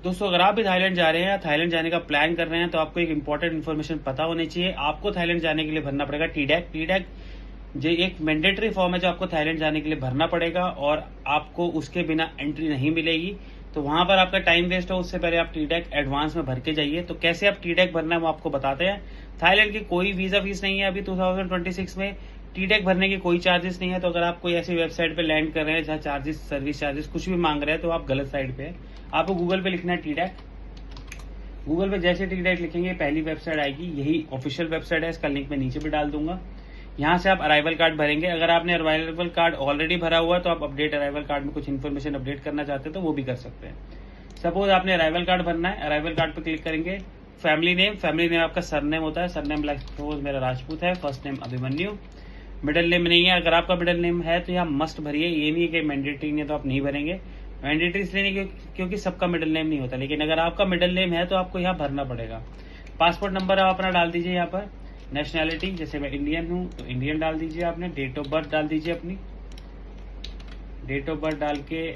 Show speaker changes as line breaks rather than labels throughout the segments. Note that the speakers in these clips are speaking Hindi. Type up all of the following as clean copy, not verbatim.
दोस्तों अगर आप भी थाईलैंड जा रहे हैं या थाईलैंड जाने का प्लान कर रहे हैं तो आपको एक इंपॉर्टेंट इन्फॉर्मेशन पता होनी चाहिए। आपको थाईलैंड जाने के लिए भरना पड़ेगा टीडैक। टीडैक जो एक मैंडेटरी फॉर्म है जो आपको थाईलैंड जाने के लिए भरना पड़ेगा और आपको उसके बिना एंट्री नहीं मिलेगी। तो वहां पर आपका टाइम वेस्ट हो, उससे पहले आप टीडैक एडवांस में भर के जाइए। तो कैसे आप टीडैक भरना है वो आपको बताते हैं। थाईलैंड की कोई वीजा फीस नहीं है अभी 2026 में। टीडैक भरने की कोई चार्जेस नहीं है। तो अगर आप कोई ऐसी वेबसाइट पे लैंड कर रहे हैं जहां चार्जेस, सर्विस चार्जेस कुछ भी मांग रहे हैं तो आप गलत साइड पे है। आपको गूगल पे लिखना है टीडैक। गूगल पे जैसे टीडैक लिखेंगे पहली वेबसाइट आएगी, यही ऑफिशियल वेबसाइट है। इसका लिंक मैं नीचे भी डाल दूंगा। यहाँ से आप अराइवल कार्ड भरेंगे। अगर आपने अराइवल कार्ड ऑलरेडी भरा हुआ है तो आप अपडेट अराइवल कार्ड में कुछ इन्फॉर्मेशन अपडेट करना चाहते हैं तो वो भी कर सकते हैं। सपोज आपने अराइवल कार्ड भरना है, अराइवल कार्ड पे क्लिक करेंगे। फैमिली नेम आपका सरनेम होता है। सरनेम लाइक सपोज मेरा राजपूत है, first name Abhimanyu. Middle name नहीं है। अगर आपका मिडिल नेम है तो यहाँ मस्ट भरिए, ये नहीं है कि मैंडेटरी नहीं है तो आप नहीं भरेंगे। मैंडेटरी इसलिए नहीं क्योंकि सबका मिडिल नेम नहीं होता, लेकिन अगर आपका मिडिल नेम है तो आपको यहाँ भरना पड़ेगा। पासपोर्ट नंबर आप अपना डाल दीजिए यहाँ पर। नेशनैलिटी जैसे मैं इंडियन हूँ तो इंडियन डाल दीजिए आपने। डेट ऑफ बर्थ डाल दीजिए अपनी। डेट ऑफ बर्थ डाल के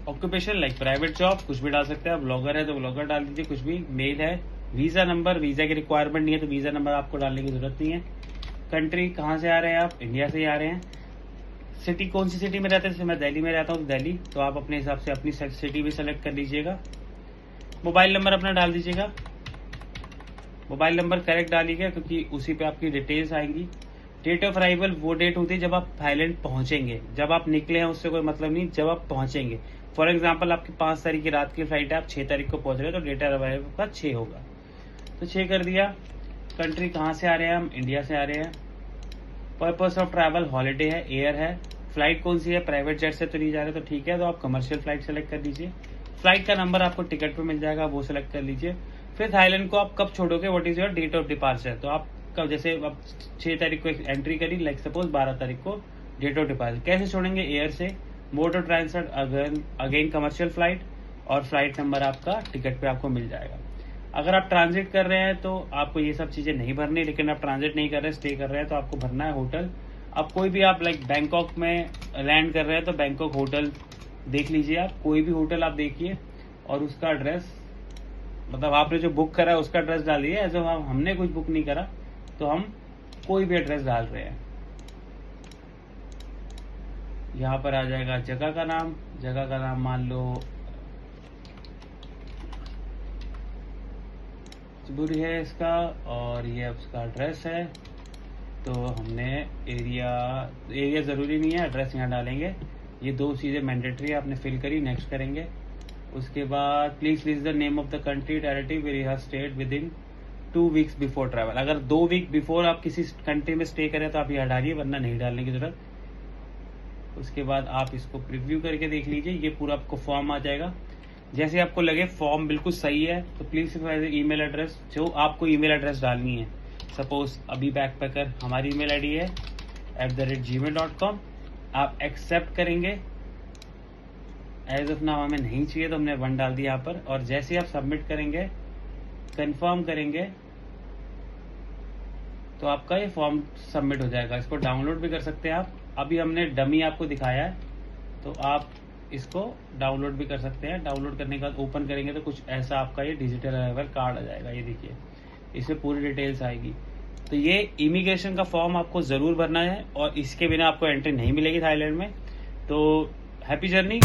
ऑक्यूपेशन लाइक प्राइवेट जॉब कुछ भी डाल सकते हैं आप। ब्लॉगर है तो ब्लॉगर डाल दीजिए कुछ भी। मेल है। वीजा नंबर, वीजा की रिक्वायरमेंट नहीं है तो वीजा नंबर आपको डालने की जरूरत नहीं है। कंट्री कहाँ से आ रहे हैं आप, इंडिया से ही आ रहे हैं। सिटी कौन सी सिटी में रहते हैं, जैसे मैं दिल्ली में रहता हूँ तो दिल्ली, तो आप अपने हिसाब से अपनी सिटी भी सेलेक्ट कर लीजिएगा। मोबाइल नंबर अपना डाल दीजिएगा। मोबाइल नंबर करेक्ट डालिएगा क्योंकि उसी पे आपकी डिटेल्स आएंगी। डेट ऑफ अराइवल वो डेट होती है जब आप थाईलैंड पहुंचेंगे। जब आप निकले हैं उससे कोई मतलब नहीं, जब आप पहुंचेंगे। फॉर एग्जाम्पल आपकी 5 तारीख की रात की फ्लाइट है, आप 6 तारीख को पहुंच रहे हैं तो डेट ऑफ अराइवल का 6 होगा। तो 6 कर दिया। कंट्री कहाँ से आ रहे हैं हम, इंडिया से आ रहे हैं। पर्पस ऑफ ट्रैवल हॉलीडे है, एयर है। फ्लाइट कौन सी है, प्राइवेट जेट से तो नहीं जा रहे तो ठीक है, तो आप कमर्शियल फ्लाइट सेलेक्ट कर लीजिए। फ्लाइट का नंबर आपको टिकट पे मिल जाएगा, वो सिलेक्ट कर लीजिए। फिर थाईलैंड को आप कब छोड़ोगे, what is your date of departure. तो आप कब, जैसे आप 6 तारीख को एंट्री करी, लाइक सपोज 12 तारीख को डेट ऑफ डिपार्चर। कैसे छोड़ेंगे, एयर से। Mode of transport again commercial flight, और फ्लाइट नंबर आपका टिकट पे आपको मिल जाएगा। अगर आप ट्रांजिट कर रहे हैं तो आपको ये सब चीजें नहीं भरनी, लेकिन आप ट्रांजिट नहीं कर रहे, स्टे कर रहे हैं तो आपको भरना है होटल। अब कोई भी आप लाइक बैंकॉक में लैंड कर रहे हैं तो बैंकॉक होटल देख लीजिए आप, कोई भी होटल आप देखिए और उसका एड्रेस, मतलब आपने जो बुक करा है उसका एड्रेस डालिए। ऐसे हमने कुछ बुक नहीं करा तो हम कोई भी एड्रेस डाल रहे हैं। यहाँ पर आ जाएगा जगह का नाम। जगह का नाम मान लो बुरी है इसका, और ये उसका एड्रेस है। तो हमने एरिया जरूरी नहीं है, एड्रेस यहाँ डालेंगे। ये 2 चीजें मैंडेटरी आपने फिल करी, नेक्स्ट करेंगे। उसके बाद please list the name of the country directly where you have stayed within 2 weeks before travel. अगर 2 वीक बिफोर आप किसी कंट्री में स्टे करें तो आप यहाँ डालिए, वरना नहीं डालने की जरूरत। उसके बाद आप इसको प्रीव्यू करके देख लीजिए, ये पूरा आपको फॉर्म आ जाएगा। जैसे आपको लगे फॉर्म बिल्कुल सही है तो प्लीज ईमेल एड्रेस, जो आपको ईमेल एड्रेस डालनी है। सपोज अभी बैकपैकर हमारी ईमेल आईडी है @gmail.com। आप एक्सेप्ट करेंगे। एज ऑफ नाउ हमें नहीं चाहिए तो हमने 1 डाल दिया यहाँ पर। और जैसे आप सबमिट करेंगे, कंफर्म करेंगे, तो आपका ये फॉर्म सबमिट हो जाएगा। इसको डाउनलोड भी कर सकते हैं आप। अभी हमने डमी आपको दिखाया है तो आप इसको डाउनलोड भी कर सकते हैं। डाउनलोड करने के बाद ओपन करेंगे तो कुछ ऐसा आपका ये डिजिटल अराइवल कार्ड आ जाएगा। ये देखिए, इसमें पूरी डिटेल्स आएगी। तो ये इमिग्रेशन का फॉर्म आपको जरूर भरना है और इसके बिना आपको एंट्री नहीं मिलेगी थाईलैंड में। तो हैप्पी जर्नी।